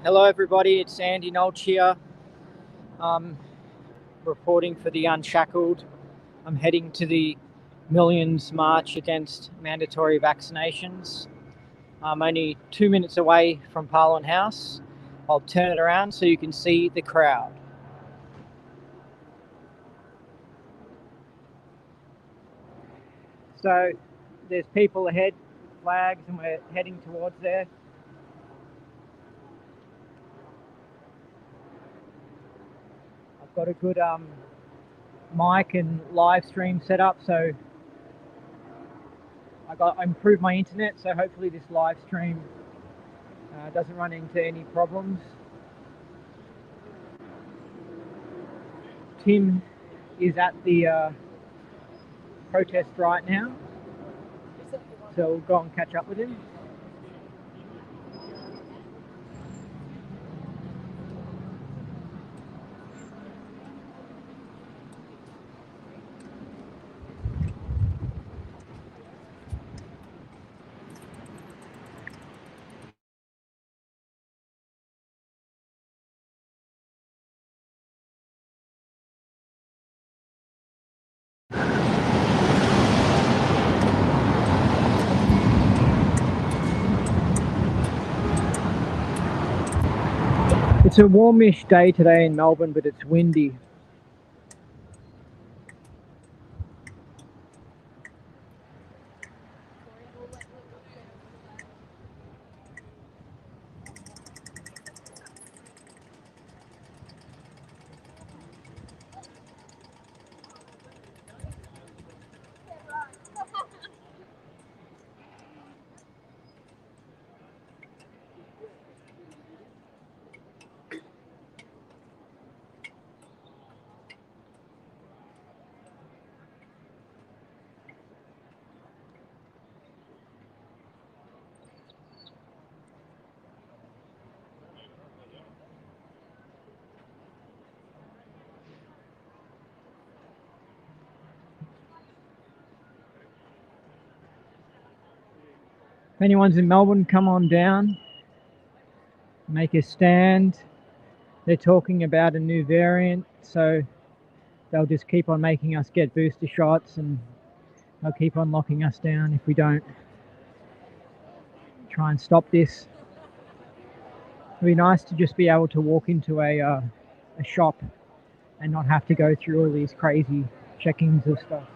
Hello everybody, it's Andy Nolch here, reporting for the Unshackled. I'm heading to the Millions March against mandatory vaccinations. I'm only 2 minutes away from Parliament House. I'll turn it around so you can see the crowd. So there's people ahead, flags, and we're heading towards there. I've got a good mic and live stream set up, so I improved my internet, so hopefully this live stream doesn't run into any problems. Tim is at the protest right now, so we'll go and catch up with him. It's a warmish day today in Melbourne, but it's windy. If anyone's in Melbourne, come on down, make a stand. They're talking about a new variant, so they'll just keep on making us get booster shots, and they'll keep on locking us down if we don't try and stop this. It'd be nice to just be able to walk into a shop and not have to go through all these crazy checkings of stuff.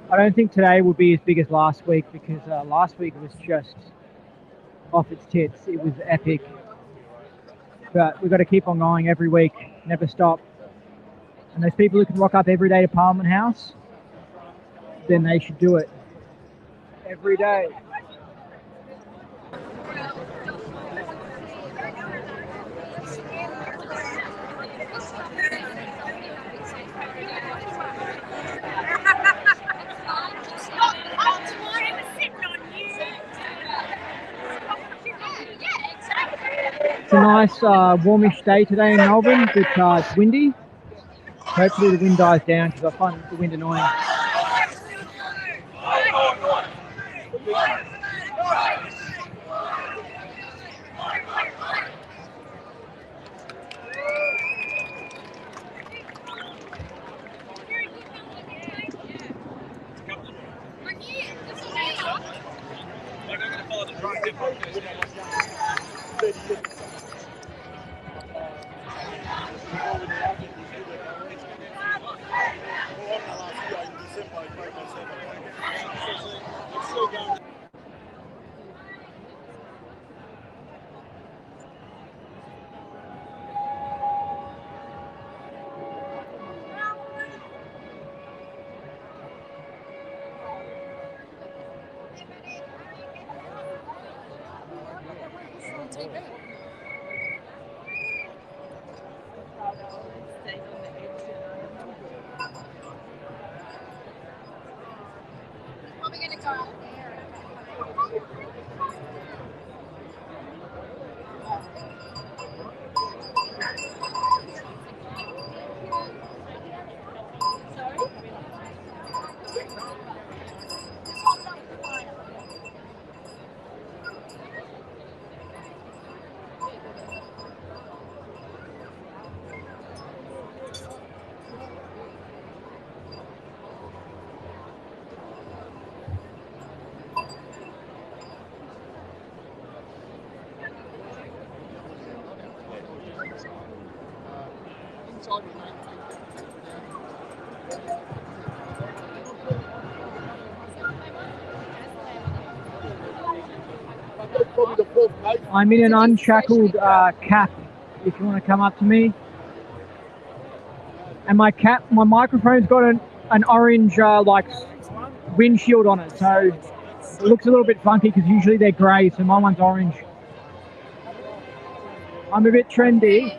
I don't think today will be as big as last week, because last week was just off its tits. It was epic. But we've got to keep on going every week, never stop. And those people who can rock up every day to Parliament House, then they should do it every day. It's a nice warmish day today in Melbourne, but it's windy. Hopefully the wind dies down, because I find the wind annoying. I'm in an unshackled cap, if you want to come up to me. And my microphone's got an orange like windshield on it, so it looks a little bit funky because usually they're grey, so my one's orange. I'm a bit trendy.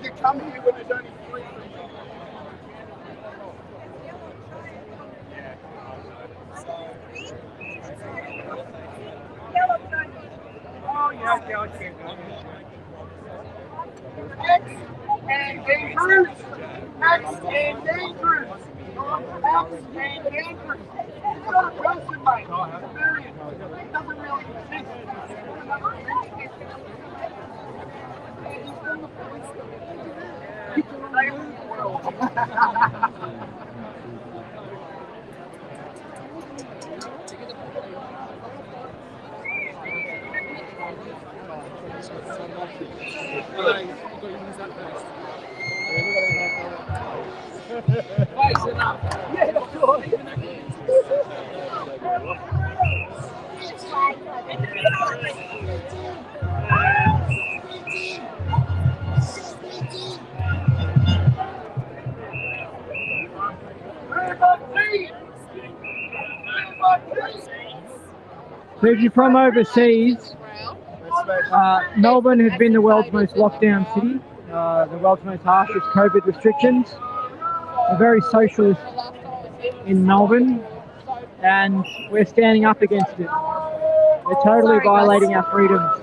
You come here when there's only 3 people. Oh, yeah, okay, I see it. X and Andrews. X and Andrews. X and Andrews. It's not a person, mate. It's a million. It doesn't really exist. So if you're from overseas, Melbourne has been the world's most locked down city, the world's most harshest COVID restrictions. We're very socialist in Melbourne, and we're standing up against it. They're totally violating our freedoms.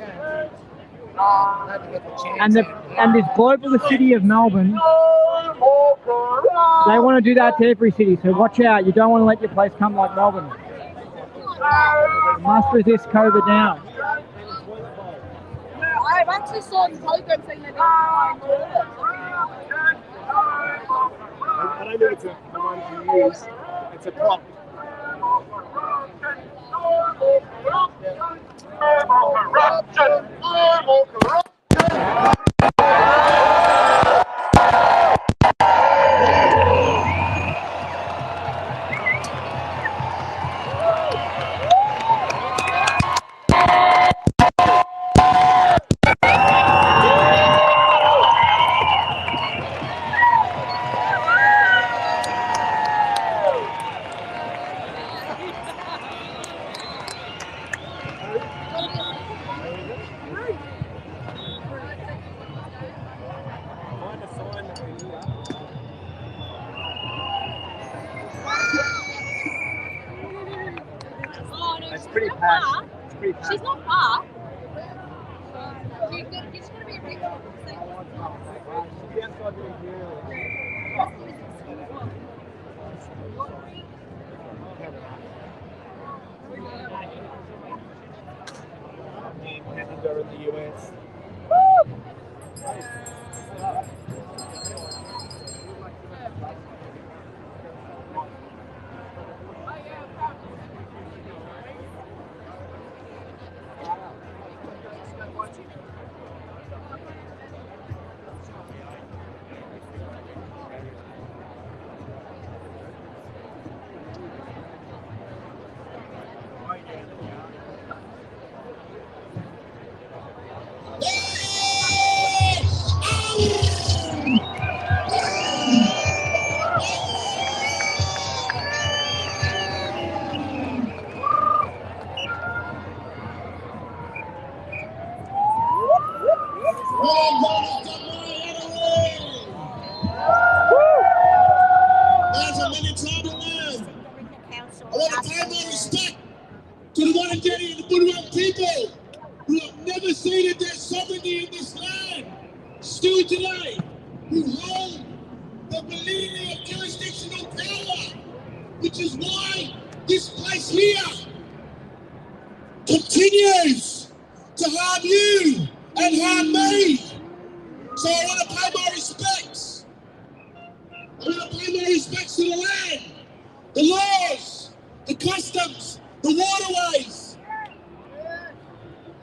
And this globalist city of Melbourne, they want to do that to every city, so watch out. You don't want to let your place come like Melbourne. You must resist COVID now. I actually saw the program saying that I don't think it's the one to use. It's a prop. It's pretty packed. It's pretty packed. she's not far. She's going to be a big Canada in the US. the Budwang people who have never ceded their sovereignty in this land, still today, who hold the validity of jurisdictional power, which is why this place here continues to harm you and harm me. So I want to pay my respects. I want to pay my respects to the land, the laws, the customs, the waterways.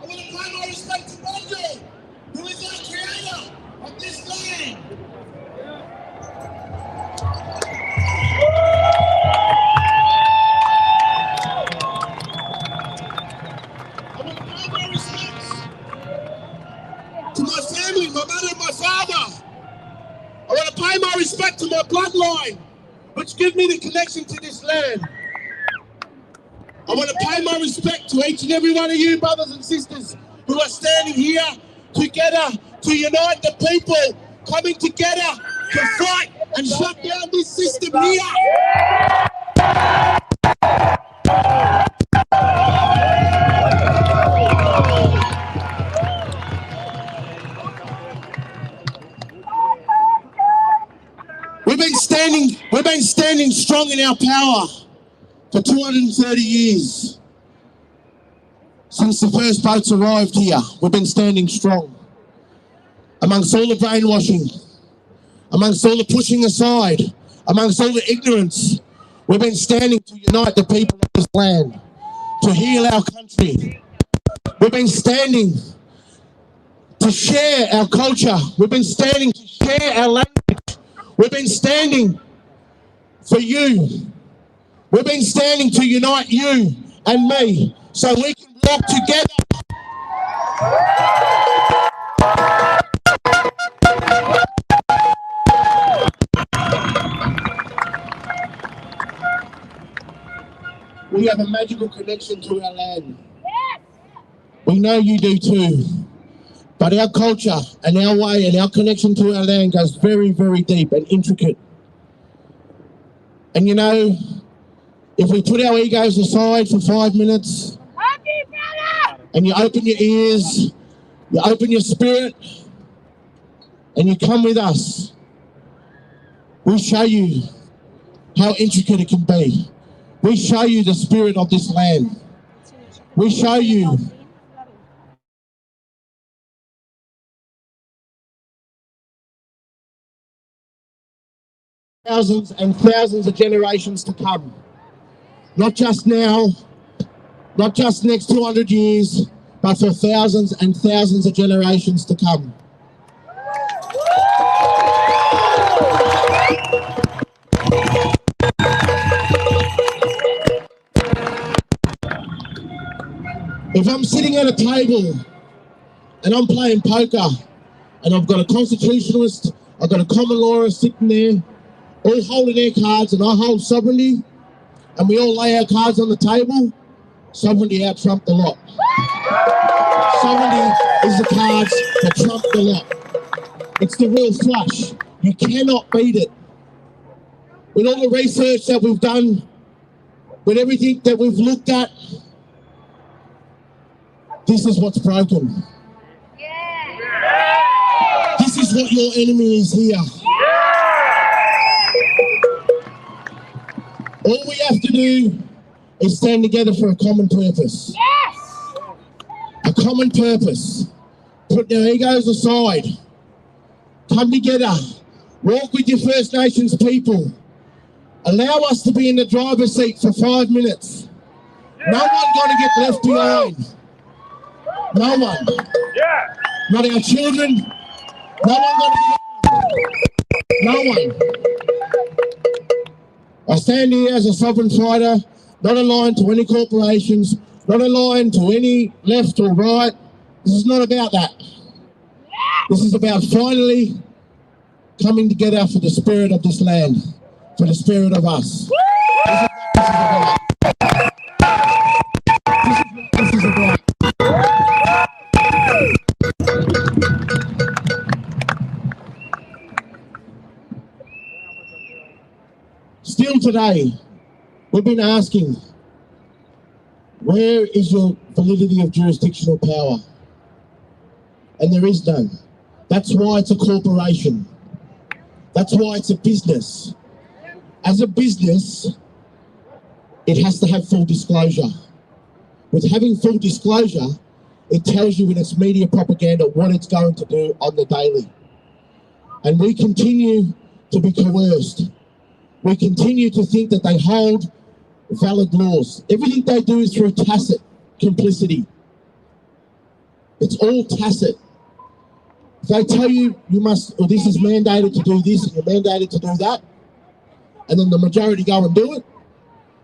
I want to pay my respect to Bongo, who is our creator of this land. I want to pay my respects to my family, my mother and my father. I want to pay my respect to my bloodline, which gives me the connection to this land. I want to pay my respect to each and every one of you, brothers and sisters, who are standing here together to unite the people, coming together to fight and shut down this system here. We've been standing strong in our power for 230 years. Since the first boats arrived here, we've been standing strong. Amongst all the brainwashing, amongst all the pushing aside, amongst all the ignorance, we've been standing to unite the people of this land, to heal our country. We've been standing to share our culture. We've been standing to share our language. We've been standing for you. We've been standing to unite you and me so we can walk together. We have a magical connection to our land. We know you do too. But our culture and our way and our connection to our land goes very, very deep and intricate. And you know, if we put our egos aside for 5 minutes and you open your ears, you open your spirit and you come with us, we'll show you how intricate it can be. We show you the spirit of this land. We show you thousands and thousands of generations to come. Not just now, not just next 200 years, but for thousands and thousands of generations to come. If I'm sitting at a table and I'm playing poker and I've got a constitutionalist, I've got a common lawyer sitting there, all holding their cards, and I hold sovereignty, and we all lay our cards on the table, sovereignty out-trumped the lot. Sovereignty is the cards that trump the lot. It's the real flush. You cannot beat it. With all the research that we've done, with everything that we've looked at, this is what's broken. This is what your enemy is here. All we have to do is stand together for a common purpose. Yes! A common purpose. Put our egos aside. Come together. Walk with your First Nations people. Allow us to be in the driver's seat for 5 minutes. No one's going to get left behind. No one. Yeah. Not our children. No one going to be. No one. I stand here as a sovereign fighter, not aligned to any corporations, not aligned to any left or right. This is not about that. This is about finally coming together for the spirit of this land, for the spirit of us. This is about. Still today, we've been asking, Where is your validity of jurisdictional power? And there is none. That's why it's a corporation. That's why it's a business. As a business, it has to have full disclosure. With having full disclosure, it tells you in its media propaganda what it's going to do on the daily. And we continue to be coerced. We continue to think that they hold valid laws. Everything they do is through tacit complicity. It's all tacit. If they tell you you must, or this is mandated to do this and you're mandated to do that, and then the majority go and do it,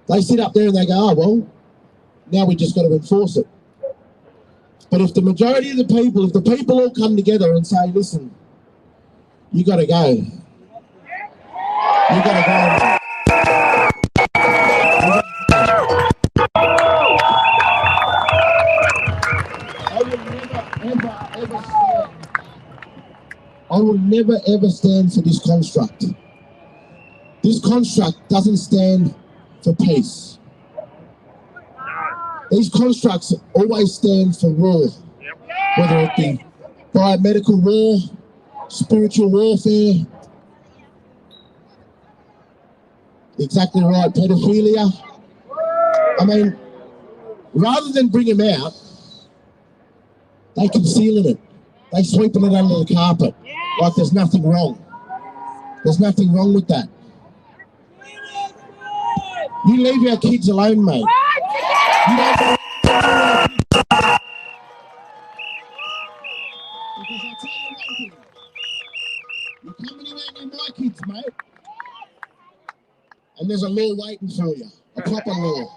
they sit up there and they go, oh, well, now we just got to enforce it. But if the majority of the people, if the people all come together and say, listen, you got to go. You got to go. I will never ever stand for this construct. This construct doesn't stand for peace. These constructs always stand for war, whether it be biomedical war, spiritual warfare, exactly right, pedophilia. I mean, rather than bring them out, they conceal it. They sweeping it under the carpet like there's nothing wrong. There's nothing wrong with that. You leave our kids alone, mate. You don't because I tell you one thing. You come anywhere near my kids, mate, and there's a law waiting for you, a proper law.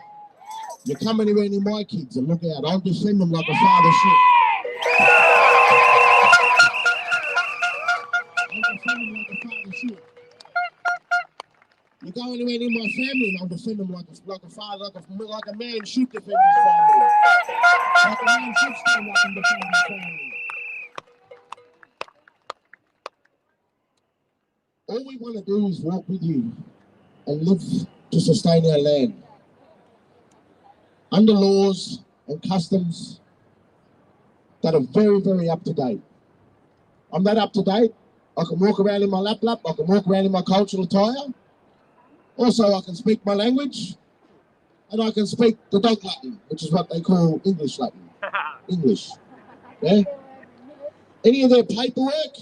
You come anywhere near my kids and look out. I'll defend them like a father should. I'll defend them like a father should. You go anywhere near my family and I'll defend them like a father, like a man should defend his family. Like a man should stand up and defend his family. All we want to do is walk with you and live to sustain our land under laws and customs that are very, very up to date. I'm that up to date. I can walk around in my lap, I can walk around in my cultural attire. Also, I can speak my language, and I can speak the dog Latin, which is what they call English Latin. English. Yeah? Any of their paperwork,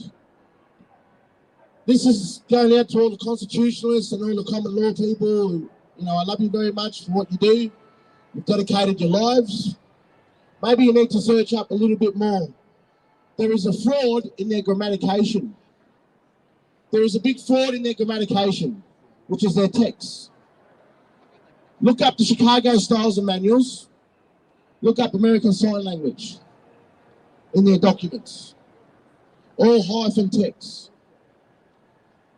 this is going out to all the constitutionalists and all the common law people. Who, I love you very much for what you do. You've dedicated your lives. Maybe you need to search up a little bit more. There is a fraud in their grammatication. There is a big fraud in their grammatication, which is their text. Look up the Chicago Styles and Manuals. Look up American Sign Language in their documents. All hyphen text.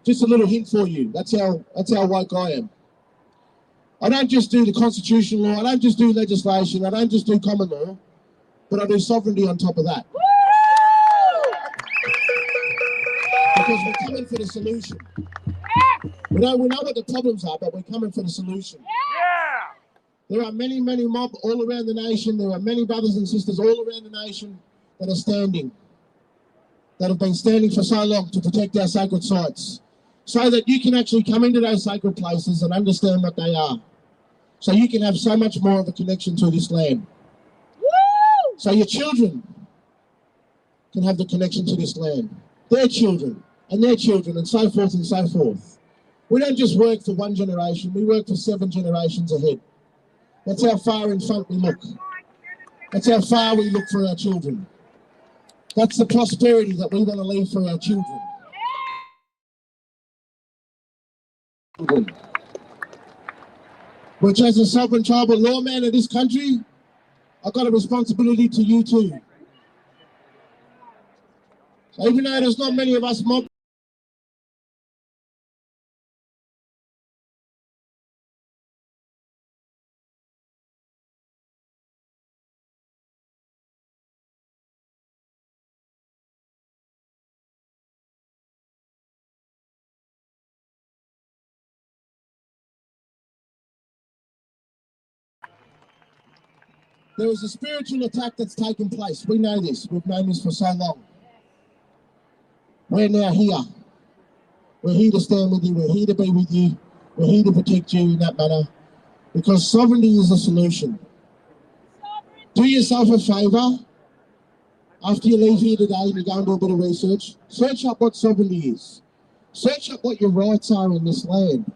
Just a little hint for you. That's how woke I am. I don't just do the constitutional law. I don't just do legislation. I don't just do common law, but I do sovereignty on top of that. Because we're coming for the solution. We know what the problems are, but we're coming for the solution. There are many, many mob all around the nation. There are many brothers and sisters all around the nation that are standing, that have been standing for so long to protect our sacred sites, so that you can actually come into those sacred places and understand what they are. So you can have so much more of a connection to this land. So your children can have the connection to this land. Their children, and so forth and so forth. We don't just work for one generation, we work for 7 generations ahead. That's how far in front we look. That's how far we look for our children. That's the prosperity that we want to leave for our children. Which, as a sovereign tribal lawman of this country, I've got a responsibility to you too. So even though there's not many of us mob There is a spiritual attack that's taken place. We know this. We've known this for so long. We're now here. We're here to stand with you. We're here to be with you. We're here to protect you in that manner, because sovereignty is the solution. Do yourself a favour. After you leave here today and you go and do a bit of research, search up what sovereignty is. Search up what your rights are in this land.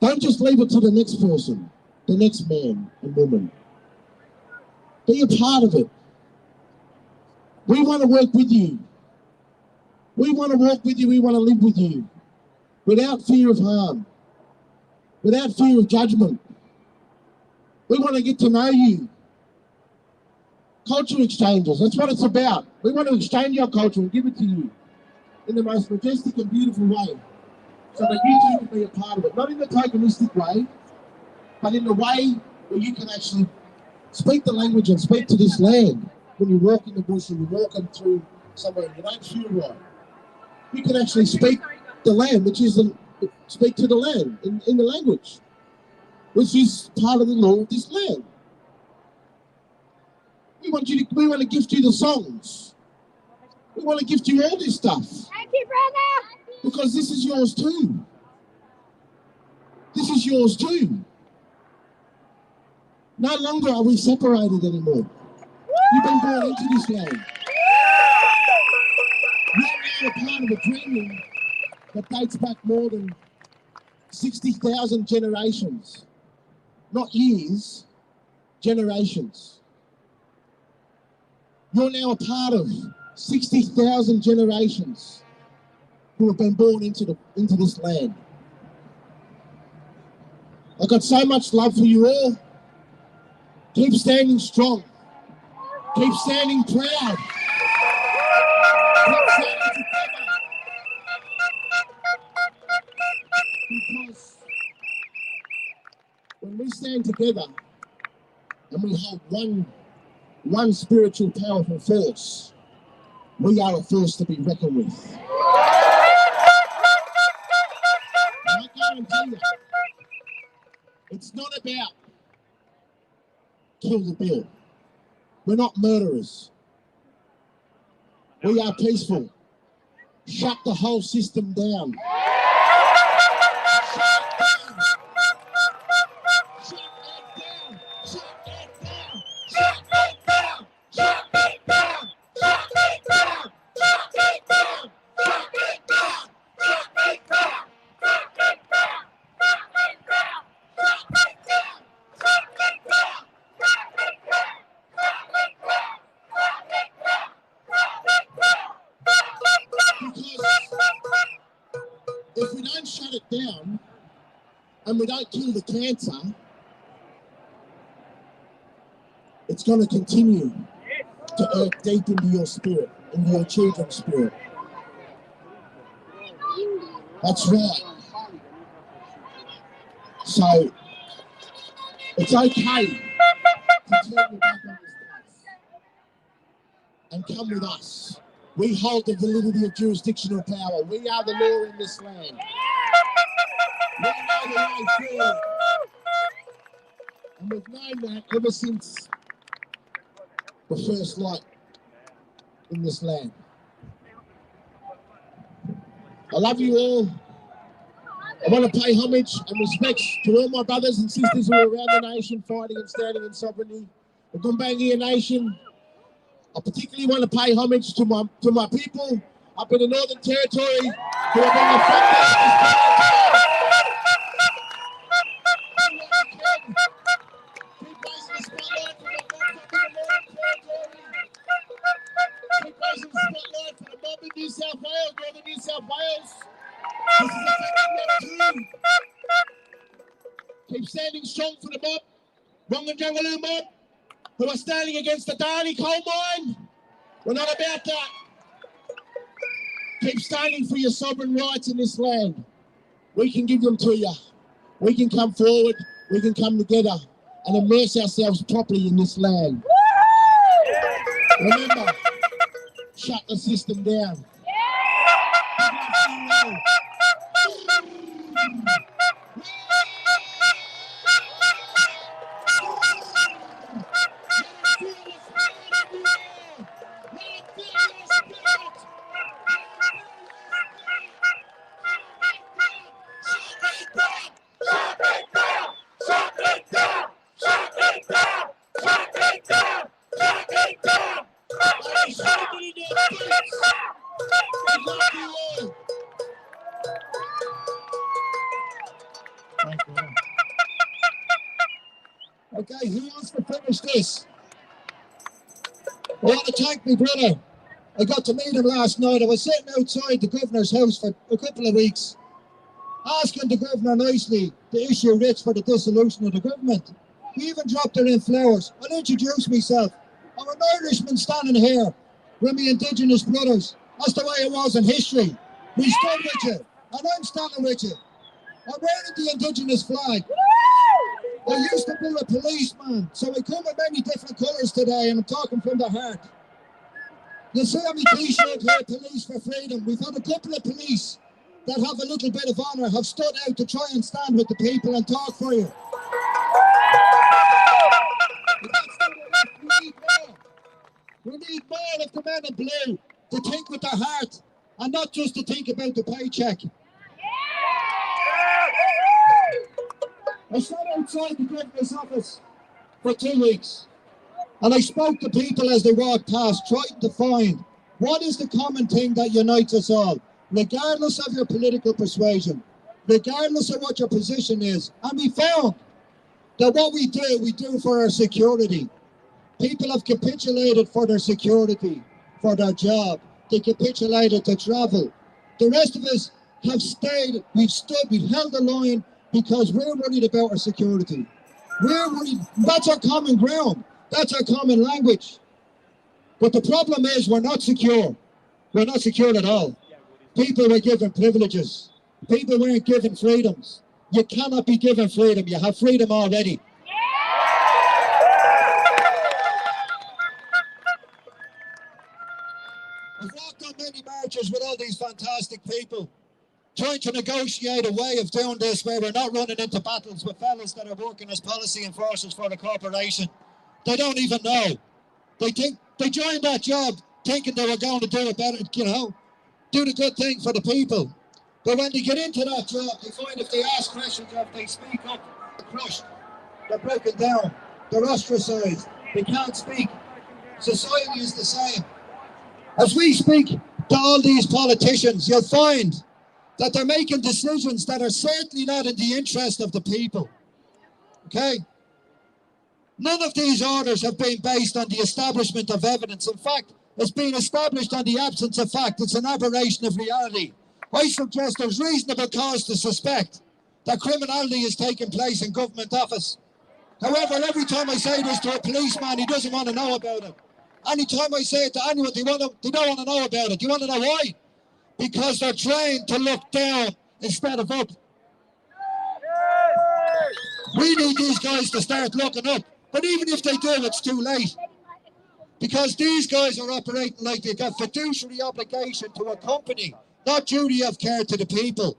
Don't just leave it to the next person, the next man and woman. Be a part of it. We want to work with you. We want to walk with you. We want to live with you without fear of harm, without fear of judgment. We want to get to know you. Culture exchanges, that's what it's about. We want to exchange our culture and give it to you in the most majestic and beautiful way, so that you too can be a part of it. Not in the tokenistic way, but in the way where you can actually speak the language and speak to this land. When you walk in the bush and you're walking through somewhere and you don't feel right, you can actually speak the land, which is speak to the land in the language, which is part of the law of this land. We want to gift you the songs. We want to gift you all this stuff. Thank you, brother. Because this is yours too. This is yours too. No longer are we separated anymore. You've been born into this land. You're now a part of a dreaming that dates back more than 60,000 generations. Not years, generations. You're now a part of 60,000 generations who have been born into this land. I've got so much love for you all. Keep standing strong. Keep standing proud. Keep standing together. Because when we stand together and we hold one spiritual powerful force, we are a force to be reckoned with. And I guarantee you, it's not about kill the bill. We're not murderers. We are peaceful. Shut the whole system down. If we don't shut it down and we don't kill the cancer, it's going to continue to earth deep into your spirit, into your children's spirit. That's right. So it's okay to turn your back on this place and come with us. We hold the validity of jurisdictional power. We are the law in this land. We know the way forward. And we've known that ever since the first light in this land. I love you all. I want to pay homage and respect to all my brothers and sisters who are around the nation fighting and standing in sovereignty. The Gumbaynggirr Nation. I particularly want to pay homage to my people up in the Northern Territory who have been the front line of this Keep raising the spotlight for the mob up in the Northern Territory. Keep raising the spotlight for the mob in New South Wales, Northern New South Wales. This is affecting them too. Keep standing strong for the mob, Wongan mob, who are standing against the Darney coal mine. We're not about that. Keep standing for your sovereign rights in this land. We can give them to you. We can come forward, we can come together and immerse ourselves properly in this land. Remember, shut the system down. this. I want to thank my brother. I got to meet him last night. I was sitting outside the governor's house for a couple of weeks, asking the governor nicely to issue writs for the dissolution of the government. We even dropped her in flowers. I'll introduce myself. I'm an Irishman standing here with my Indigenous brothers. That's the way it was in history. We stood with you, and I'm standing with you. I'm wearing the Indigenous flag. I used to be a policeman, so I come in many different colours today, and I'm talking from the heart. You see on my t-shirt here, Police for Freedom. We've had a couple of police that have a little bit of honour, have stood out to try and stand with the people and talk for you. But that's not enough. We need more. We need more of the men in blue to think with their heart and not just to think about the paycheck. I sat outside the governor's office for 2 weeks and I spoke to people as they walked past, trying to find what is the common thing that unites us all, regardless of your political persuasion, regardless of what your position is. And we found that what we do for our security. People have capitulated for their security, for their job. They capitulated to travel. The rest of us have stayed, we've stood, we've held the line because we're worried about our security. We're worried, that's our common ground. That's our common language. But the problem is we're not secure. We're not secure at all. People were given privileges. People weren't given freedoms. You cannot be given freedom. You have freedom already. I've walked on many marches with all these fantastic people, trying to negotiate a way of doing this where we're not running into battles with fellas that are working as policy enforcers for the corporation. They don't even know. They think they joined that job thinking they were going to do a better, do the good thing for the people. But when they get into that job, they find if they ask questions or if they speak up, they're crushed, they're broken down, they're ostracized, they can't speak. Society is the same. As we speak to all these politicians, you'll find that they're making decisions that are certainly not in the interest of the people. Okay? None of these orders have been based on the establishment of evidence. In fact, it's been established on the absence of fact. It's an aberration of reality. I suggest there's reasonable cause to suspect that criminality is taking place in government office. However, every time I say this to a policeman, he doesn't want to know about it. Anytime I say it to anyone, they don't want to know about it. Do you want to know why? Because they're trained to look down instead of up. We need these guys to start looking up. But even if they do, it's too late. Because these guys are operating like they've got fiduciary obligation to a company, not duty of care to the people.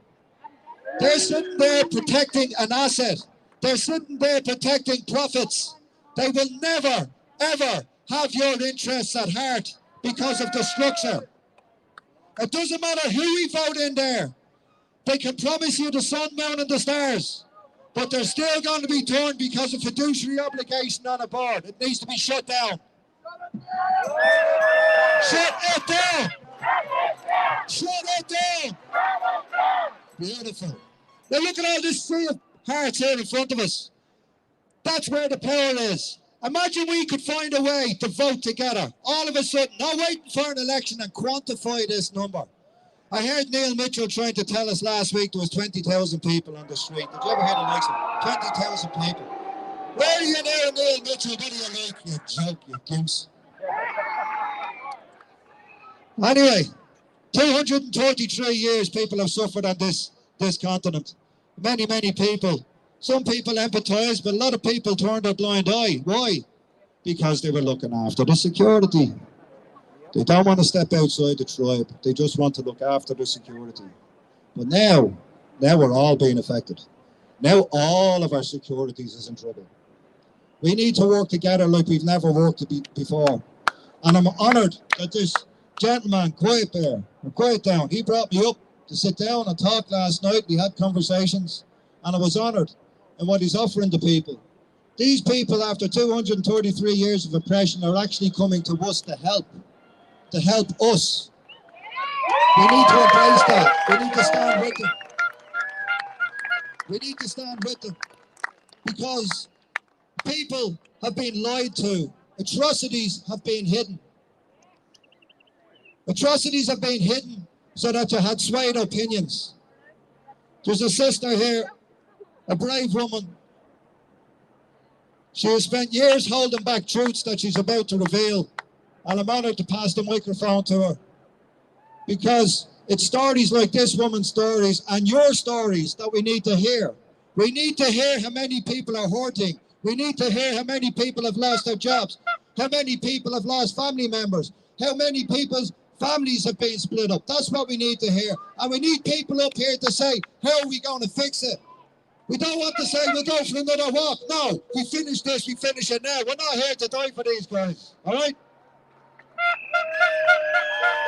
They're sitting there protecting an asset. They're sitting there protecting profits. They will never, ever have your interests at heart because of the structure. It doesn't matter who we vote in there. They can promise you the sun, moon and the stars, but they're still going to be torn because of fiduciary obligation on a board. It needs to be shut down. Shut it down! Shut it down! Beautiful. Now look at all this sea of hearts here in front of us. That's where the power is. Imagine we could find a way to vote together, all of a sudden, not waiting for an election, and quantify this number. I heard Neil Mitchell trying to tell us last week there was 20,000 people on the street. Did you ever hear the likes of 20,000 people? Where are you now, Neil Mitchell? What do you like? You joke, you goose. Anyway, 233 years people have suffered on this continent. Many, many people. Some people empathise, but a lot of people turned a blind eye. Why? Because they were looking after the security. They don't want to step outside the tribe. They just want to look after the security. But now we're all being affected. Now all of our securities is in trouble. We need to work together like we've never worked before. And I'm honoured that this gentleman, quiet down, he brought me up to sit down and talk last night. We had conversations, and I was honoured in what he's offering to people. These people, after 233 years of oppression, are actually coming to us to help us. We need to embrace that. We need to stand with them. We need to stand with them. Because People have been lied to. Atrocities have been hidden. Atrocities have been hidden so that you had swayed opinions. There's a sister here, a brave woman. She has spent years holding back truths that she's about to reveal. And I'm honoured to pass the microphone to her. Because it's stories like this woman's stories and your stories that we need to hear. We need to hear how many people are hurting. We need to hear how many people have lost their jobs, how many people have lost family members, how many people's families have been split up. That's what we need to hear. And we need people up here to say, how are we going to fix it? We don't want to say we'll go for another walk. No, we finish this, we finish it now. We're not here to die for these guys, all right?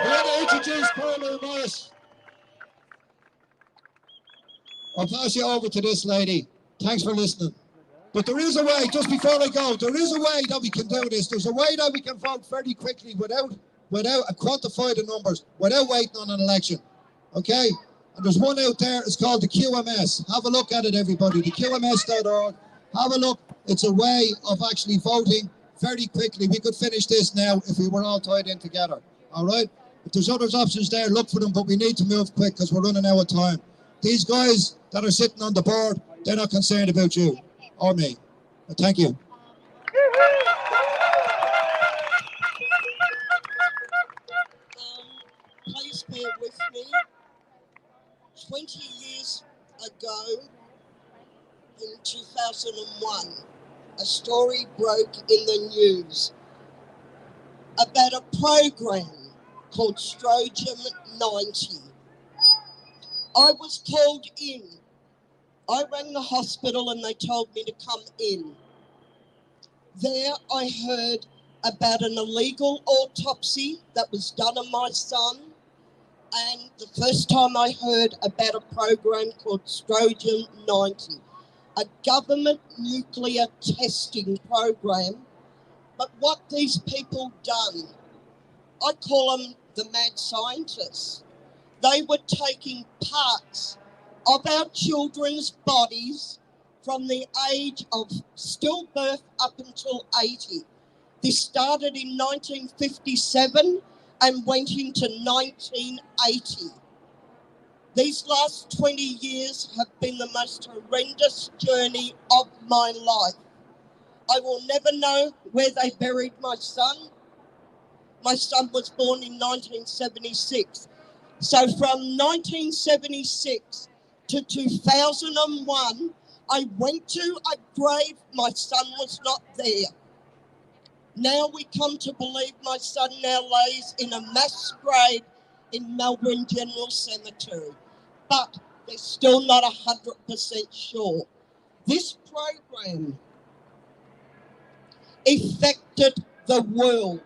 I want to introduce Paula Morris. I'll pass you over to this lady. Thanks for listening. But there is a way, just before I go, there is a way that we can do this. There's a way that we can vote very quickly without quantify the numbers, without waiting on an election. Okay? And there's one out there, it's called the QMS. Have a look at it, everybody, the QMS.org. Have a look. It's a way of actually voting very quickly. We could finish this now if we were all tied in together. All right? If there's other options there, look for them, but we need to move quick because we're running out of time. These guys that are sitting on the board, they're not concerned about you or me. But thank you. Please bear with me. 20 years ago, in 2001, a story broke in the news about a program called Strojan 90. I was called in. I rang the hospital and they told me to come in. There I heard about an illegal autopsy that was done on my son, and the first time I heard about a program called Strojan 90, a government nuclear testing program. But what these people done, I call them the mad scientists. They were taking parts of our children's bodies from the age of stillbirth up until 80. This started in 1957 and went into 1980. These last 20 years have been the most horrendous journey of my life. I will never know where they buried my son. My son was born in 1976. So from 1976 to 2001, I went to a grave, my son was not there. Now we come to believe my son now lays in a mass grave in Melbourne General Cemetery. But they're still not 100% sure. This program affected the world.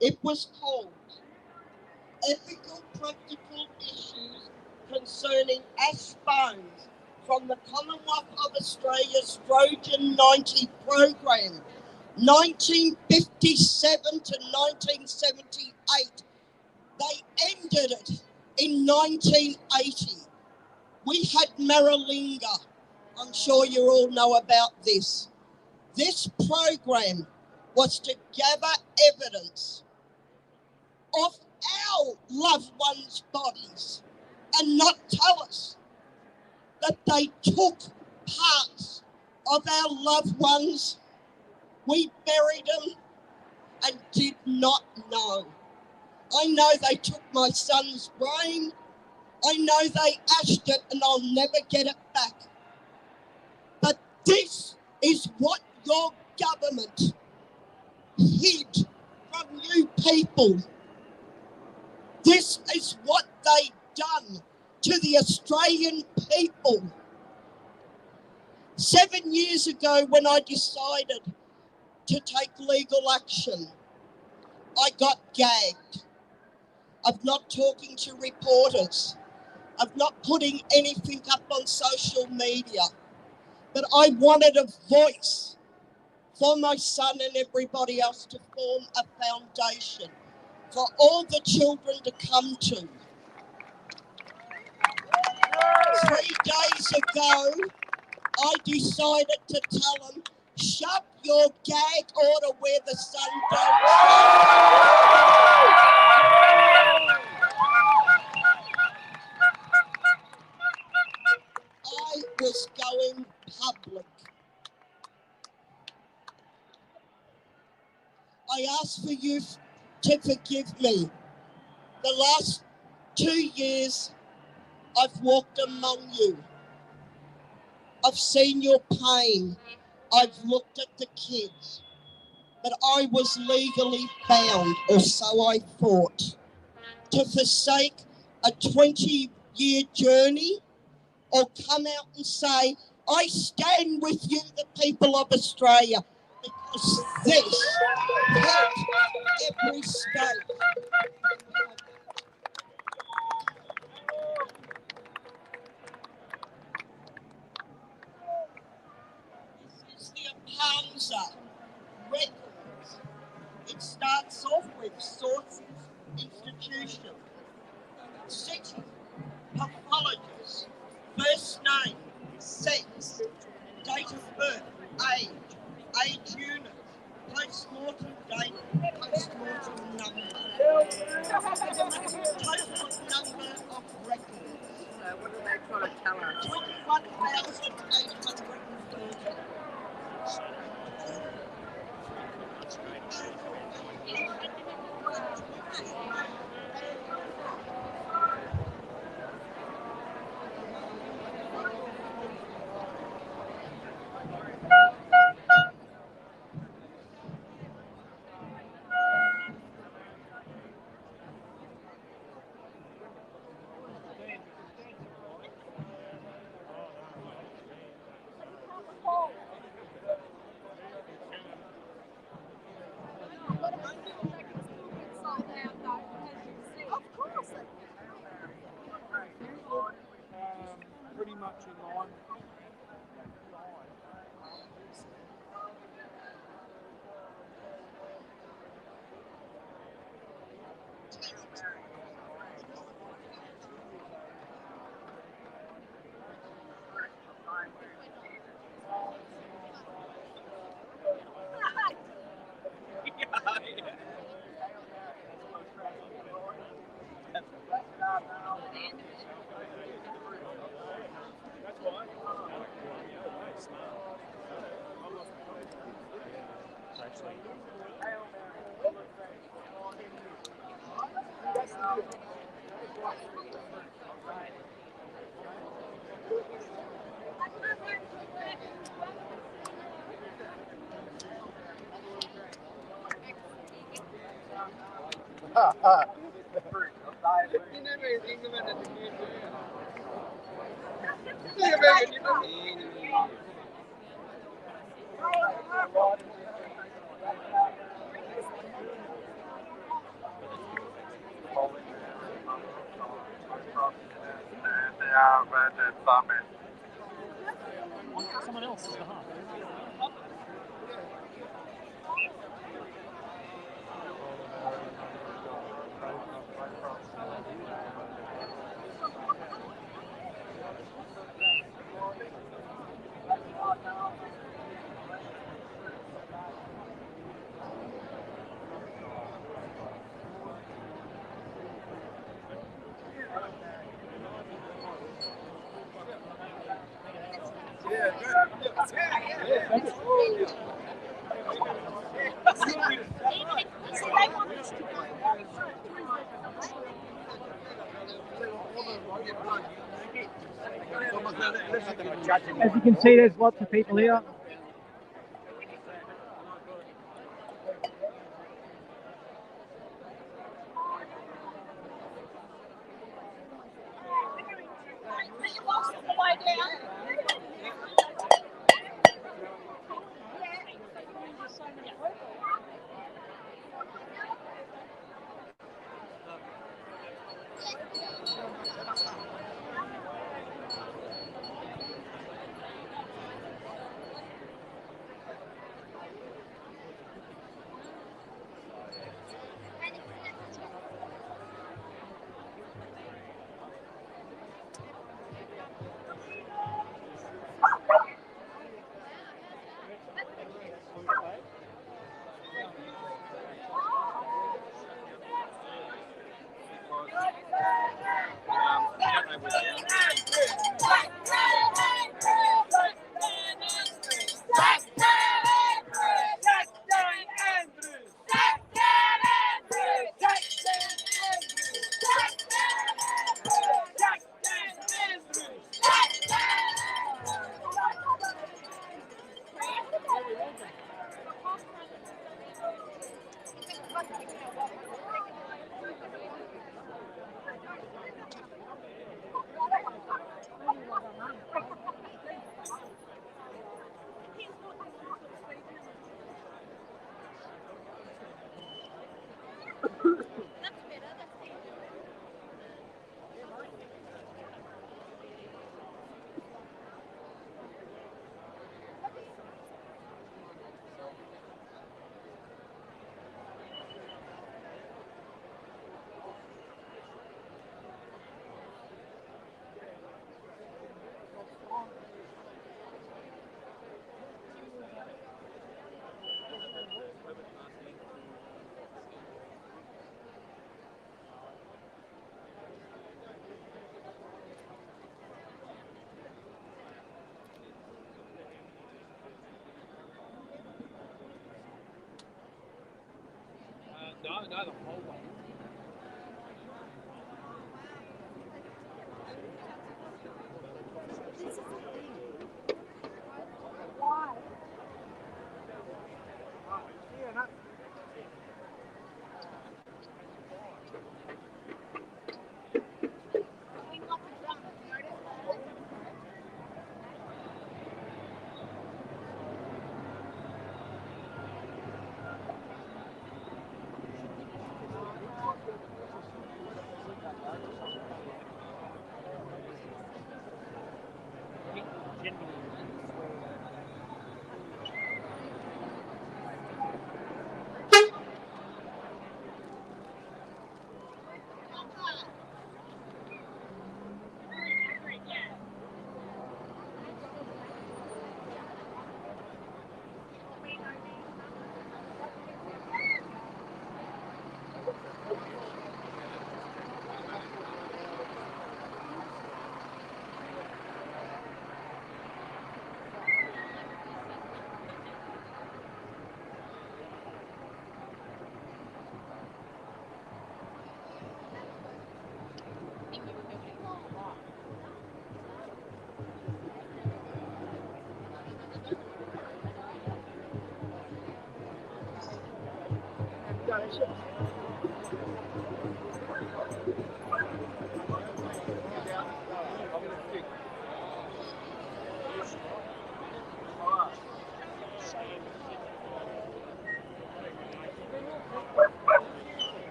It was called Ethical Practical Issues Concerning Ash Bones from the Commonwealth of Australia's Strojan 90 program, 1957 to 1978. They ended it in 1980. We had Maralinga. I'm sure you all know about this. This program was to gather evidence of our loved ones' bodies and not tell us that they took parts of our loved ones. We buried them and did not know. I know they took my son's brain. I know they ashed it and I'll never get it back. But this is what your government hid from you people. This is what they done to the Australian people. 7 years ago when I decided to take legal action, I got gagged of not talking to reporters, of not putting anything up on social media. But I wanted a voice for my son and everybody else to form a foundation for all the children to come to. 3 days ago, I decided to tell them, shut your gag order where the sun don't shine. I was going public. I ask for you to forgive me. The last 2 years, I've walked among you. I've seen your pain. I've looked at the kids. But I was legally bound, or so I thought, to forsake a 20-year journey or come out and say, I stand with you, the people of Australia, because this hurt every state. This is the Apanza records. It starts off with sources, institution, city, pathologist, first name, sex, date of birth, age unit, post-mortem date, post-mortem number, total number of records. So what are they trying to tell us? 21,830. Pretty much in line. Someone else's behalf. As you can see, there's lots of people here. No, the whole way. Why? Yeah, no.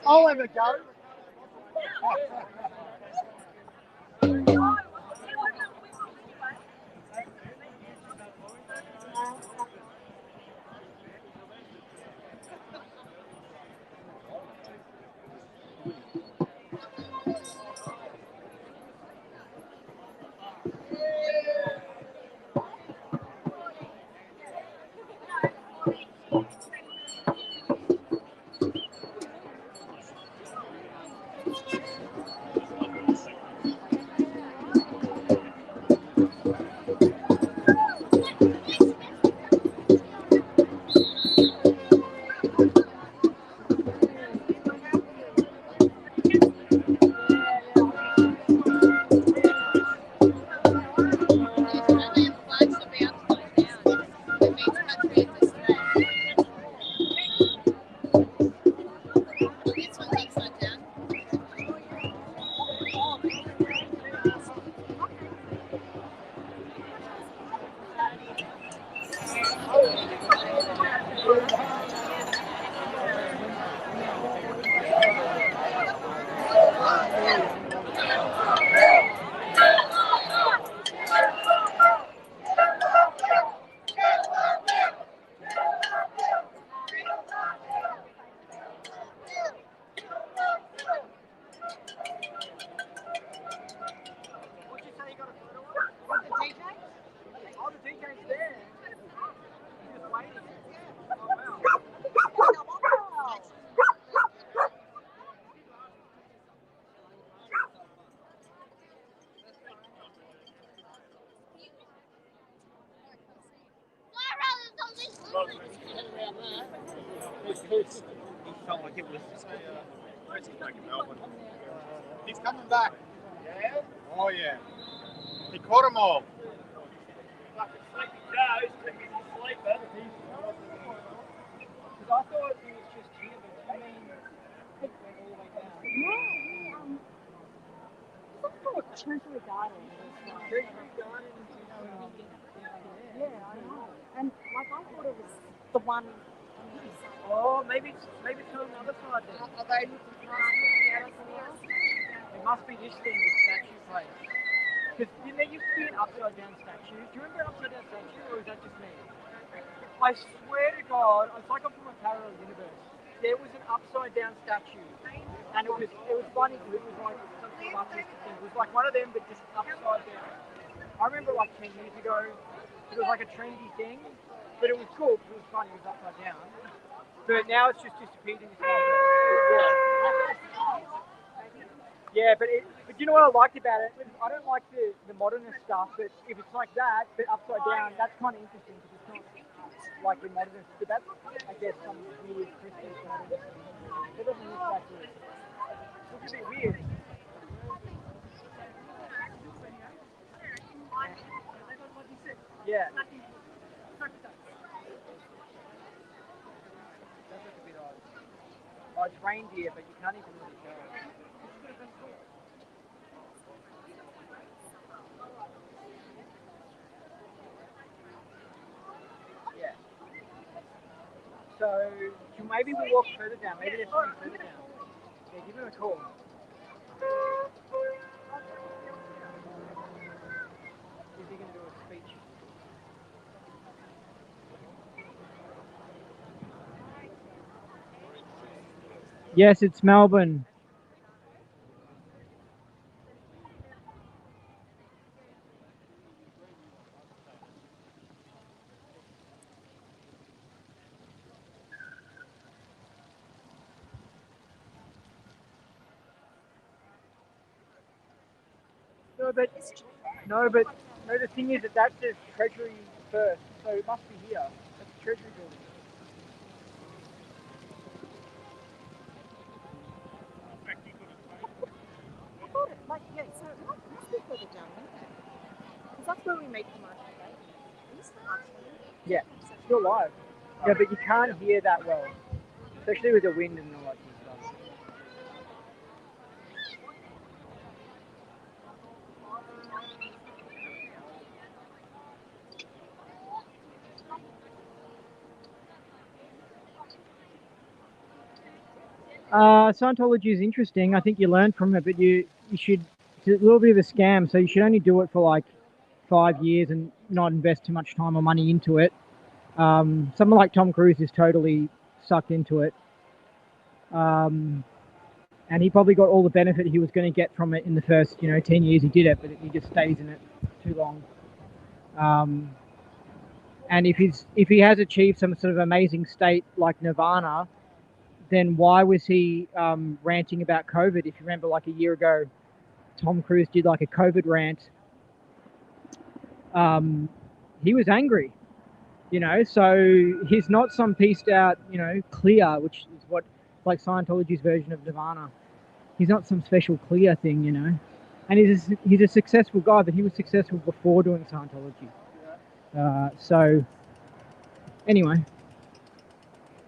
I'll have a go. He's coming back. Yeah? Oh, yeah. He caught them all. Because I thought it was just here, but I mean, it went all the way down. Treasury Garden. Treasury Garden, Yeah, I know. And like I thought it was the one on the other side. oh, maybe it's on the other side then. Are they looking past the other side? It must be this thing, this statue place. Because there used to be an upside down statue. Do you remember an upside down statue, or is that just me? I swear to God, it's like I'm from a parallel universe. There was an upside down statue, and it was funny because it was like something like this thing. It was like one of them, but just upside down. I remember like 10 years ago, it was like a trendy thing, but it was cool because it was funny. It was upside down. But now it's just disappeared into Melbourne. Yeah, but you know what I liked about it? I don't like the modernist stuff, but if it's like that, but upside down, that's kind of interesting because it's not like the modernist. But that's, I guess, some weird Christmas modernist. It doesn't look that good. It looks a bit weird. Yeah. That's a bit odd. Oh, it's reindeer, but you can't even really tell. Yeah. So maybe we'll walk further down. Maybe there's something further down. Yeah, give him a call. Is he going to do a speech? Yes, it's Melbourne. No, but the thing is that says Treasury first, so it must be here. That's the Treasury building. I thought it, like, yeah, so it must be further down, wouldn't it? Because that's where we make the market, right? Is that actually? Yeah, still live. Yeah, but you can't hear that well, especially with the wind and all that kind of stuff. Scientology is interesting. I think you learn from it, but you should. It's a little bit of a scam, so you should only do it for like 5 years and not invest too much time or money into it. Someone like Tom Cruise is totally sucked into it, and he probably got all the benefit he was going to get from it in the first 10 years he did it, but he just stays in it too long. And if he has achieved some sort of amazing state like nirvana, then why was he ranting about COVID? If you remember, like a year ago, Tom Cruise did like a COVID rant. He was angry, so he's not some pieced out, clear, which is what like Scientology's version of nirvana. He's not some special clear thing, and he's a successful guy, but he was successful before doing Scientology. So anyway,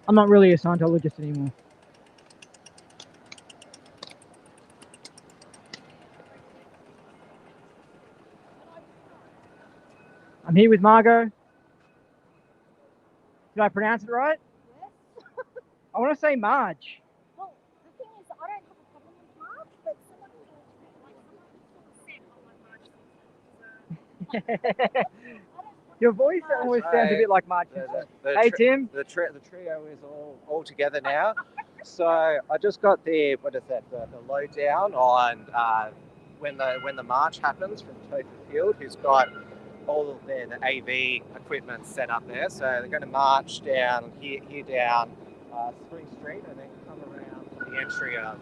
I'm not really a Scientologist anymore. I'm here with Margot. Did I pronounce it right? Yes. I want to say Marge. Well, the thing is, I don't have a problem with March, but someone said, like, Your voice always sounds a bit like Marge. Hey, Tim. The trio is all together now. So I just got the lowdown on when the march happens from Tokyo Field, who's got all of the AV equipment set up there. So they're going to march down here down Spring Street and then come around the entry of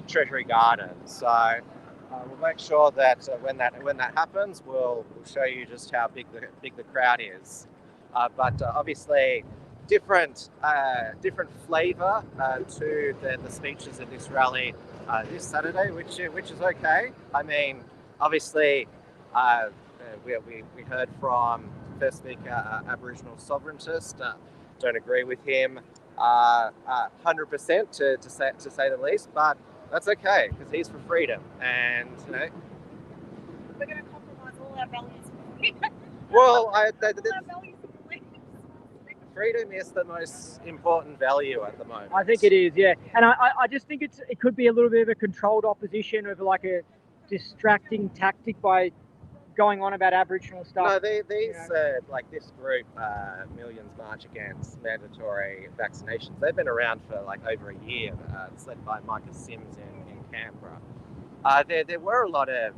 Treasury Gardens. So we'll make sure that when that happens, we'll show you just how big the crowd is. But obviously, different flavour to the speeches at this rally this Saturday, which is okay. I mean, obviously, we heard from first speaker, Aboriginal sovereigntist. Don't agree with him 100% to say the least, but that's okay because he's for freedom, and we're going to compromise all our values. Well, freedom is the most important value at the moment. I think it is, yeah, and I just think it could be a little bit of a controlled opposition of like a distracting tactic by going on about Aboriginal stuff. No, these like this group, Millions March Against Mandatory Vaccinations, they've been around for like over a year. It's led by Micah Sims in Canberra. There were a lot of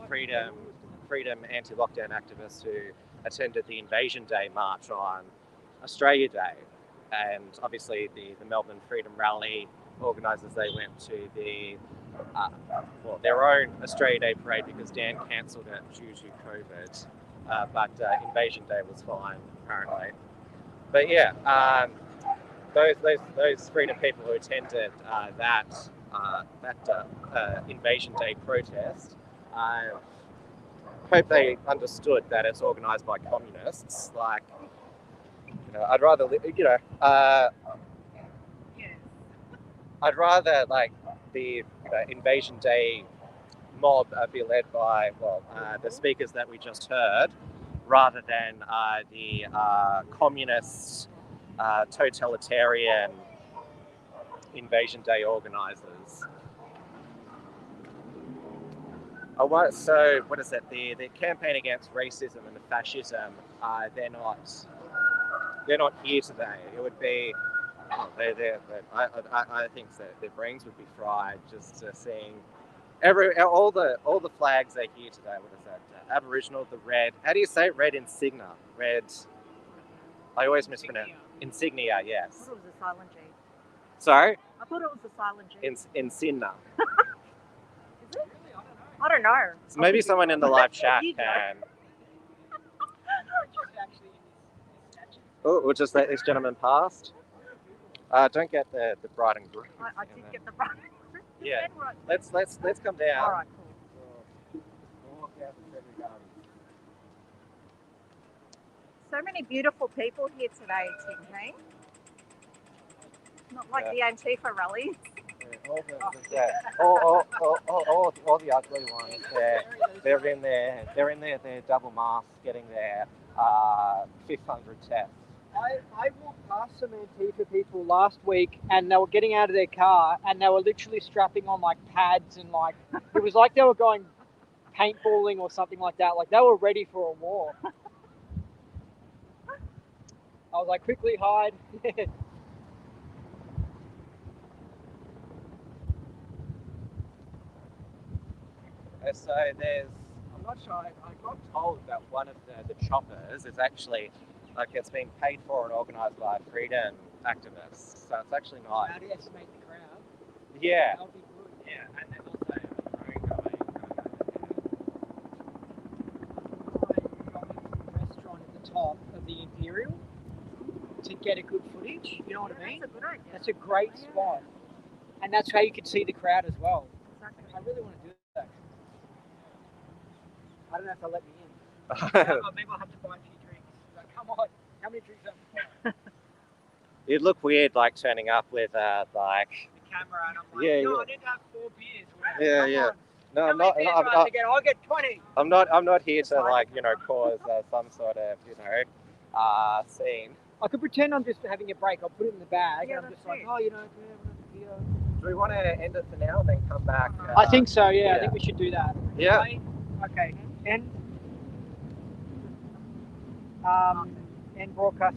freedom anti-lockdown activists who attended the Invasion Day march on Australia Day, and obviously the Melbourne Freedom Rally organisers, they went to their own Australia Day parade because Dan cancelled it due to COVID. But Invasion Day was fine, apparently. But yeah, those freedom people who attended that Invasion Day protest, hope they understood that it's organised by communists. Like, I'd rather, I'd rather like the Invasion Day mob be led by the speakers that we just heard, rather than the communist, totalitarian Invasion Day organisers. So what is it? The campaign against racism and fascism. They're not here today. It would be. I think that their brains would be fried just seeing all the flags are here today. What is that? Aboriginal, the red. How do you say it? Red insignia. Red. I always mispronounce. Insignia. Yes. I thought it was a silent G. Sorry. I thought it was a silent G. Insignia. Is it? I don't know. So maybe someone in the live chat can. Oh, we'll just let this gentleman past. Don't get the bride and groom. I did get the bride and groom. Yeah. Let's come down. All right, cool. So many beautiful people here today, Tim. Hey? Not like the Antifa rally. All the ugly ones. They're in their double mask, getting their 500 tests. I walked past some Antifa people last week, and they were getting out of their car, and they were literally strapping on like pads, and like it was like they were going paintballing or something like that. Like they were ready for a war. I was like, quickly hide. So I'm not sure, I got told that one of the choppers is actually, like, it's being paid for and organised by freedom activists. So it's actually not. How do you estimate the crowd? Yeah. That'll be good. Yeah, and there's also a drone going. Restaurant at the top of the Imperial to get a good footage. You know what I mean? That's a good idea. That's a great spot, and that's how you can see the crowd as well. Exactly. I really want to do that. I don't know if they'll let me in. Maybe I'll have to buy a few drinks. Like, come on, how many drinks have you? It'd look weird, like turning up with like The camera, and I'm like, Yeah, no, yeah. I need to have 4 beers. Yeah, Come yeah. on. No, How I'm many not. beers do I have to get? I'll get 20. I'm not here to like cause some sort of scene. I could pretend I'm just having a break. I'll put it in the bag, Yeah, and I'm just that's like, it. Do we want to end it for now and then come back? I think so. Yeah, yeah. I think we should do that. Yeah. Okay. End broadcast.